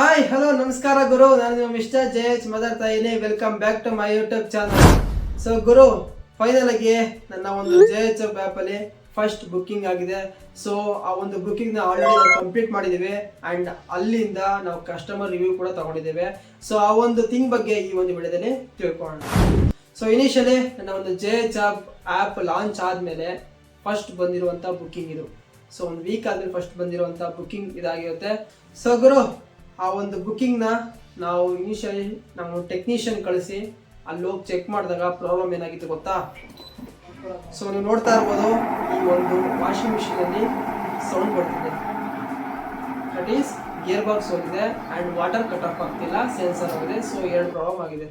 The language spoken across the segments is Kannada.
ಹಾಯ್ ಹಲೋ ನಮಸ್ಕಾರ ಗುರು, ನಾನು ನಿಮ್ಮ ಮಿಸ್ಟರ್ ಜಯೇಶ್ ಮಾತಾಡ್ತಾ ಇದ್ದೀನಿ. Welcome back to my YouTube channel. So ಗುರು, ಫೈನಲ್ ಆಗಿ ನನ್ನ ಒಂದು ಜಯೇಶ್ ಆ್ಯಪ್ ಅಲ್ಲಿ ಫಸ್ಟ್ ಬುಕ್ಕಿಂಗ್ ಆಗಿದೆ. ಸೊ ಆ ಒಂದು ಬುಕ್ಕಿಂಗ್ ನ ಆಲ್ರೆಡಿ ನಾವು ಕಂಪ್ಲೀಟ್ ಮಾಡಿದ್ದೀವಿ ಅಂಡ್ ಅಲ್ಲಿಂದ ನಾವು ಕಸ್ಟಮರ್ ರಿವ್ಯೂ ಕೂಡ ತಗೊಂಡಿದ್ದೇವೆ. ಸೊ ಆ ಒಂದು ಥಿಂಗ್ ಬಗ್ಗೆ ಈ ಒಂದು ವಿಡಿಯೋದಲ್ಲಿ ತಿಳ್ಕೊಳ್ಳೋಣ. ಸೊ ಇನಿಷಿಯಲಿ ನನ್ನ ಒಂದು ಜಯೇಶ್ ಆ್ಯಪ್ ಲಾಂಚ್ ಆದಮೇಲೆ ಫಸ್ಟ್ ಬಂದಿರುವಂಥ ಬುಕ್ಕಿಂಗ್ ಇದು. ಸೊ ಒಂದು ವೀಕ್ ಆದ್ಮೇಲೆ ಫಸ್ಟ್ ಬಂದಿರುವಂಥ ಬುಕ್ಕಿಂಗ್ ಇದಾಗಿರುತ್ತೆ. ಸೊ ಗುರು, ಆ ಒಂದು ಬುಕ್ಕಿಂಗ್ನ ನಾವು ಇನಿಷಿಯಲಿ ನಾವು ಟೆಕ್ನಿಷಿಯನ್ ಕಳಿಸಿ ಅಲ್ಲಿ ಹೋಗಿ ಚೆಕ್ ಮಾಡಿದಾಗ ಪ್ರಾಬ್ಲಮ್ ಏನಾಗಿತ್ತು ಗೊತ್ತಾ? ಸೊ ನೀವು ನೋಡ್ತಾ ಇರ್ಬೋದು, ಈ ಒಂದು ವಾಷಿಂಗ್ ಮಿಷಿನಲ್ಲಿ ಸೌಂಡ್ ಬರ್ತಿದೆ. ದಟ್ ಈಸ್ ಗೇರ್ ಬಾಕ್ಸ್ ಹೋಗಿದೆ ಆ್ಯಂಡ್ ವಾಟರ್ ಕಟ್ ಆಫ್ ಆಗ್ತಿಲ್ಲ, ಸೆನ್ಸರ್ ಹೋಗಿದೆ. ಸೊ ಎರಡು ಪ್ರಾಬ್ಲಮ್ ಆಗಿದೆ.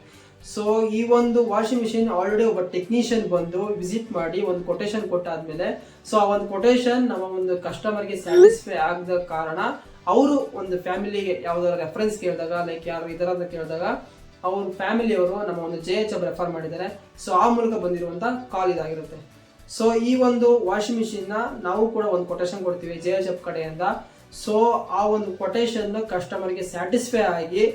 ಸೊ ಈ ಒಂದು ವಾಷಿಂಗ್ ಮಿಷಿನ್ ಆಲ್ರೆಡಿ ಒಬ್ಬ ಟೆಕ್ನಿಷಿಯನ್ ಬಂದು ವಿಸಿಟ್ ಮಾಡಿ ಒಂದು ಕೊಟೇಶನ್ ಕೊಟ್ಟಾದ್ಮೇಲೆ, ಸೊ ಆ ಒಂದು ಕೊಟೇಶನ್ ನಮ್ಮ ಒಂದು ಕಸ್ಟಮರ್ಗೆ ಸ್ಯಾಟಿಸ್ಫೈ ಆಗದ ಕಾರಣ ಅವರು ಒಂದು ಫ್ಯಾಮಿಲಿಗೆ ಯಾವ್ದಾದ್ರು ರೆಫರೆನ್ಸ್ ಕೇಳಿದಾಗ, ಲೈಕ್ ಯಾರು ಈ ಥರದ ಕೇಳಿದಾಗ ಅವ್ರ ಫ್ಯಾಮಿಲಿಯವರು ನಮ್ಮ ಒಂದು JH ರೆಫರ್ ಮಾಡಿದ್ದಾರೆ. ಸೊ ಆ ಮೂಲಕ ಬಂದಿರುವಂಥ ಕಾಲ್ ಇದಾಗಿರುತ್ತೆ. ಸೊ ಈ ಒಂದು ವಾಷಿಂಗ್ ಮಿಷಿನ್ನ ನಾವು ಕೂಡ ಒಂದು ಕೊಟೇಶನ್ ಕೊಡ್ತೀವಿ JH ಕಡೆಯಿಂದ. ಸೊ ಆ ಒಂದು ಕೊಟೇಶನ್ ಕಸ್ಟಮರ್ಗೆ ಸ್ಯಾಟಿಸ್ಫೈ ಆಗಿ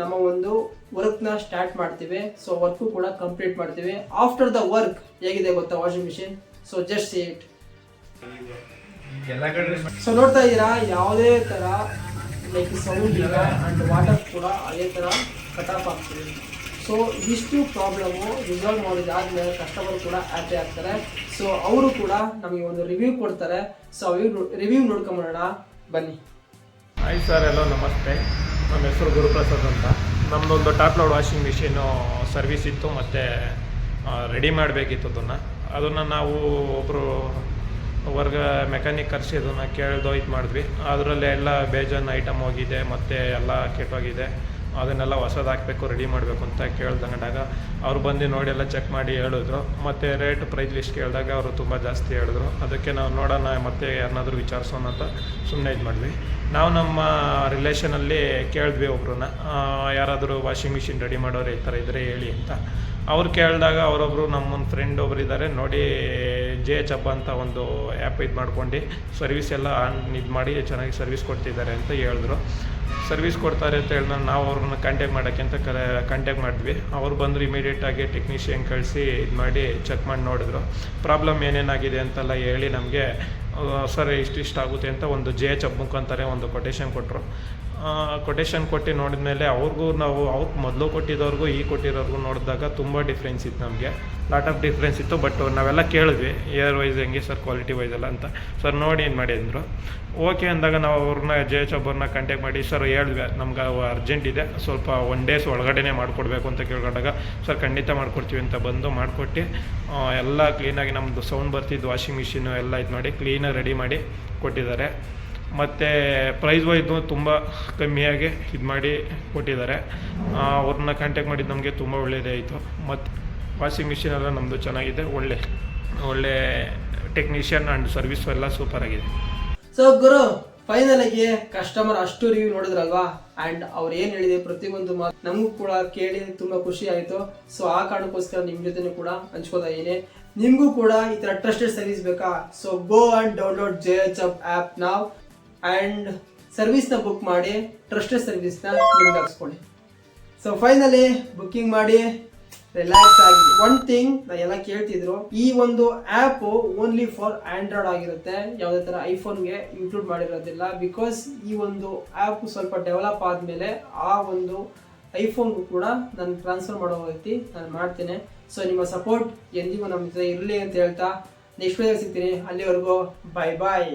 ನಮ್ಮ ಒಂದು ವರ್ಕ್ನ ಸ್ಟಾರ್ಟ್ ಮಾಡ್ತೀವಿ. ಸೊ ವರ್ಕು ಕೂಡ ಕಂಪ್ಲೀಟ್ ಮಾಡ್ತೀವಿ. ಆಫ್ಟರ್ ದ ವರ್ಕ್ ಹೇಗಿದೆ ಗೊತ್ತಾ washing machine? So just C it. So ನೋಡ್ತಾ ಇದ್ದೀರಾ, ಯಾವುದೇ ಥರ ಲೈಕ್ ಸೌಂಡ್ ಇಲ್ಲ ಆ್ಯಂಡ್ ವಾಟರ್ ಕೂಡ ಅದೇ ಥರ ಕಟ್ ಆಫ್ ಆಗ್ತದೆ. ಸೊ ಇದಿಷ್ಟು ಪ್ರಾಬ್ಲಮ್ಮು ರಿಸಾಲ್ವ್ ಮಾಡಿದಾದ್ಮೇಲೆ ಕಸ್ಟಮರ್ ಕೂಡ ಹ್ಯಾಪಿ ಆಗ್ತಾರೆ. ಸೊ ಅವರು ಕೂಡ ನಮಗೆ ಒಂದು ರಿವ್ಯೂ ಕೊಡ್ತಾರೆ. ಸೊ ರಿವ್ಯೂ ನೋಡ್ಕೊಂಬರೋಣ ಬನ್ನಿ. ಹಾಯ್ ಸರ್, ಎಲ್ಲೋ ನಮಸ್ತೆ. ನಮ್ಮ ಹೆಸರು ಗುರುಪ್ರಸಾದ್ ಅಂತ. ನಮ್ಮದೊಂದು top load washing machine service ಇತ್ತು ಮತ್ತು ರೆಡಿ ಮಾಡಬೇಕಿತ್ತು. ಅದನ್ನು ನಾವು ಒಬ್ಬರು ವರ್ಗ ಮೆಕ್ಯಾನಿಕ್ ಕರೆಸಿ ಅದನ್ನು ಕೇಳ್ದು ಇದು ಮಾಡಿದ್ವಿ. ಅದರಲ್ಲಿ ಎಲ್ಲ ಬೇಜಾನ್ ಐಟಮ್ ಹೋಗಿದೆ ಮತ್ತು ಎಲ್ಲ ಕೆಟ್ಟೋಗಿದೆ. ಅದನ್ನೆಲ್ಲ ಹೊಸದು ಹಾಕಬೇಕು, ರೆಡಿ ಮಾಡಬೇಕು ಅಂತ ಕೇಳ್ದಂಗಾಗ ಅವ್ರು ಬಂದು ನೋಡಿ ಎಲ್ಲ ಚೆಕ್ ಮಾಡಿ ಹೇಳಿದ್ರು. ಮತ್ತು ರೇಟ್ ಪ್ರೈಸ್ ಲಿಸ್ಟ್ ಕೇಳಿದಾಗ ಅವರು ತುಂಬ ಜಾಸ್ತಿ ಹೇಳಿದ್ರು. ಅದಕ್ಕೆ ನಾವು ನೋಡೋಣ ಮತ್ತೆ ಯಾರನ್ನಾದ್ರೂ ವಿಚಾರಿಸೋಣ ಅಂತ ಸುಮ್ಮನೆ ಇದು ಮಾಡಿದ್ವಿ. ನಾವು ನಮ್ಮ ರಿಲೇಷನಲ್ಲಿ ಕೇಳಿದ್ವಿ ಒಬ್ರನ್ನ, ಯಾರಾದರೂ ವಾಷಿಂಗ್ ಮಿಷಿನ್ ರೆಡಿ ಮಾಡೋರು ಈ ಥರ ಇದ್ದರೆ ಹೇಳಿ ಅಂತ. ಅವ್ರು ಕೇಳಿದಾಗ ಅವರೊಬ್ಬರು ನಮ್ಮೊಂದು ಫ್ರೆಂಡ್ ಒಬ್ರು ಇದ್ದಾರೆ ನೋಡಿ, JH ಅಂತ ಒಂದು ಆ್ಯಪ್ ಇದು ಮಾಡ್ಕೊಂಡು ಸರ್ವಿಸ್ ಎಲ್ಲ ಇದು ಮಾಡಿ ಚೆನ್ನಾಗಿ ಸರ್ವಿಸ್ ಕೊಡ್ತಿದ್ದಾರೆ ಅಂತ ಹೇಳಿದ್ರು. ಸರ್ವಿಸ್ ಕೊಡ್ತಾರೆ ಅಂತ ಹೇಳಿದ್ರೆ ನಾವು ಅವ್ರನ್ನ ಕಾಂಟ್ಯಾಕ್ಟ್ ಮಾಡೋಕ್ಕೆ ಅಂತ ಕಾಂಟ್ಯಾಕ್ಟ್ ಮಾಡಿದ್ವಿ. ಅವ್ರು ಬಂದರು, ಇಮಿಡಿಯೇಟಾಗಿ ಟೆಕ್ನಿಷಿಯನ್ ಕಳಿಸಿ ಇದು ಮಾಡಿ ಚೆಕ್ ಮಾಡಿ ನೋಡಿದ್ರು. ಪ್ರಾಬ್ಲಮ್ ಏನೇನಾಗಿದೆ ಅಂತೆಲ್ಲ ಹೇಳಿ ನಮಗೆ ಸರ್ ಇಷ್ಟ ಆಗುತ್ತೆ ಅಂತ ಒಂದು JH ಮುಖಾಂತರ ಒಂದು ಕೊಟೇಶನ್ ಕೊಟ್ಟರು. ಕೊಟೇಶನ್ ಕೊಟ್ಟು ನೋಡಿದ ಮೇಲೆ ಅವ್ರಿಗೂ ಅವ್ರಿಗೆ ಮೊದಲು ಕೊಟ್ಟಿದ್ದವ್ರಿಗೂ ಕೊಟ್ಟಿರೋರ್ಗೂ ನೋಡಿದಾಗ ತುಂಬ ಡಿಫ್ರೆನ್ಸ್ ಇತ್ತು. ನಮಗೆ ಲಾಟ್ ಆಫ್ ಡಿಫ್ರೆನ್ಸ್ ಇತ್ತು. ಬಟ್ ನಾವೆಲ್ಲ ಕೇಳಿದ್ವಿ ಏರ್ ವೈಸ್ ಹೆಂಗೆ ಸರ್, ಕ್ವಾಲಿಟಿ ವೈಸ್ ಎಲ್ಲ ಅಂತ. ಸರ್ ನೋಡಿ ಏನು ಮಾಡಿ ಅಂದರು. ಓಕೆ ಅಂದಾಗ ನಾವು ಅವ್ರನ್ನ JH ಅವ್ರನ್ನ ಕಾಂಟ್ಯಾಕ್ಟ್ ಮಾಡಿ ಸರ್ ಹೇಳಿದ್ವಿ, ನಮ್ಗೆ ಅರ್ಜೆಂಟ್ ಇದೆ, ಸ್ವಲ್ಪ 1 ಡೇಸ್ ಒಳಗಡೆ ಮಾಡಿಕೊಡ್ಬೇಕು ಅಂತ ಕೇಳ್ಕೊಂಡಾಗ ಸರ್ ಖಂಡಿತ ಮಾಡಿಕೊಡ್ತೀವಿ ಅಂತ ಬಂದು ಮಾಡಿಕೊಟ್ಟು ಎಲ್ಲ ಕ್ಲೀನಾಗಿ ನಮ್ಮದು ಸೌಂಡ್ ಬರ್ತಿದ್ದು ವಾಷಿಂಗ್ ಮಿಷಿನು ಎಲ್ಲ ಇದು ಮಾಡಿ ಕ್ಲೀನಾಗಿ ರೆಡಿ ಮಾಡಿ ಕೊಟ್ಟಿದ್ದಾರೆ. ಮತ್ತು ಪ್ರೈಸ್ ವೈದು ತುಂಬ ಕಮ್ಮಿಯಾಗಿ ಇದು ಮಾಡಿ ಕೊಟ್ಟಿದ್ದಾರೆ. ಅವ್ರನ್ನ ಕಾಂಟ್ಯಾಕ್ಟ್ ಮಾಡಿದ್ದು ನಮಗೆ ತುಂಬ ಒಳ್ಳೆಯದೇ ಆಯಿತು. ಮತ್ತು ವಾಷಿಂಗ್ ಮಿಷಿನ್ ಎಲ್ಲ ನಮ್ಮದು ಚೆನ್ನಾಗಿದೆ, ಒಳ್ಳೆ ಟೆಕ್ನಿಷಿಯನ್ ಆ್ಯಂಡ್ ಸರ್ವಿಸು ಎಲ್ಲ ಸೂಪರ್ ಆಗಿದೆ. ಸೊ ಗುರು, ಫೈನಲ್ ಆಗಿ ಕಸ್ಟಮರ್ ಅಷ್ಟು ರಿವ್ಯೂ ನೋಡಿದ್ರಲ್ವಾ, ಆ್ಯಂಡ್ ಅವ್ರು ಏನು ಹೇಳಿದೆ ಪ್ರತಿಯೊಂದು ಮಾತು ನಮಗೂ ಕೂಡ ಕೇಳಿ ತುಂಬ ಖುಷಿ ಆಯಿತು. ಸೊ ಆ ಕಾರಣಕ್ಕೋಸ್ಕರ ನಿಮ್ಮ ಜೊತೆನೂ ಕೂಡ ಹಂಚ್ಕೋತಾ ಇದ್ದೀನಿ. ನಿಮಗೂ ಕೂಡ ಈ ಥರ ಟ್ರಸ್ಟೆಡ್ ಸರ್ವಿಸ್ ಬೇಕಾ? So go and download JH app ನಾವ್ ಆ್ಯಂಡ್ ಸರ್ವಿಸ್ನ ಬುಕ್ ಮಾಡಿ ಟ್ರಸ್ಟೆಡ್ ಸರ್ವಿಸ್ನ ನಿಮ್ಗೆ ಹಾಕ್ಸ್ಕೊಳ್ಳಿ. ಸೊ ಫೈನಲಿ ಬುಕ್ಕಿಂಗ್ ಮಾಡಿ ರಿಲ್ಯಾಕ್ಸ್ ಆಗಿ. ಒನ್ ಥಿಂಗ್ ನಾ ಎಲ್ಲ ಕೇಳ್ತಿದ್ರು, ಈ ಒಂದು ಆ್ಯಪ್ ಓನ್ಲಿ ಫಾರ್ ಆಂಡ್ರಾಯ್ಡ್ ಆಗಿರುತ್ತೆ, ಯಾವುದೇ ಥರ ಐಫೋನ್ಗೆ ಇನ್ಕ್ಲೂಡ್ ಮಾಡಿರೋದಿಲ್ಲ. ಬಿಕಾಸ್ ಈ ಒಂದು ಆ್ಯಪ್ ಸ್ವಲ್ಪ ಡೆವಲಪ್ ಆದಮೇಲೆ ಆ ಒಂದು ಐಫೋನ್ಗೂ ಕೂಡ ನಾನು ಟ್ರಾನ್ಸ್ಫರ್ ಮಾಡೋ ರೀತಿ ನಾನು ಮಾಡ್ತೇನೆ. ಸೊ ನಿಮ್ಮ ಸಪೋರ್ಟ್ ಎಂದಿಗೂ ನಮ್ಮ ಜೊತೆ ಇರಲಿ ಅಂತ ಹೇಳ್ತಾ ನೆಕ್ಸ್ಟ್ ವಿಡಿಯೋ ಸಿಗ್ತೀನಿ. ಅಲ್ಲಿವರೆಗೂ ಬಾಯ್ ಬಾಯ್.